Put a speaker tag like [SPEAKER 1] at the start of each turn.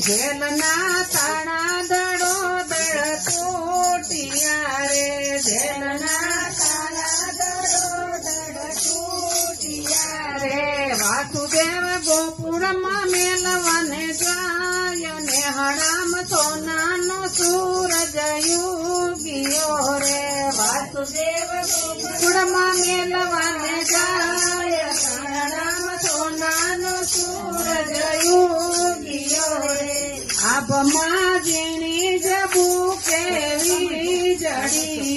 [SPEAKER 1] જેલના તાણા દડો દડ તૂટ્યા રે જેલના તાણા દડો દડ તૂટ્યા રે વાસુદેવ ગોકુળમાં મેલવાને જાય ને હરામ સોનાનો સૂરજ યુગ્યો રે વાસુદેવ ગોકુળમાં મેલવાને જાય હરામ સોનાનો સૂરજ યુગ્યો રે આભમાં ઝીણી જબુ કેવી જડી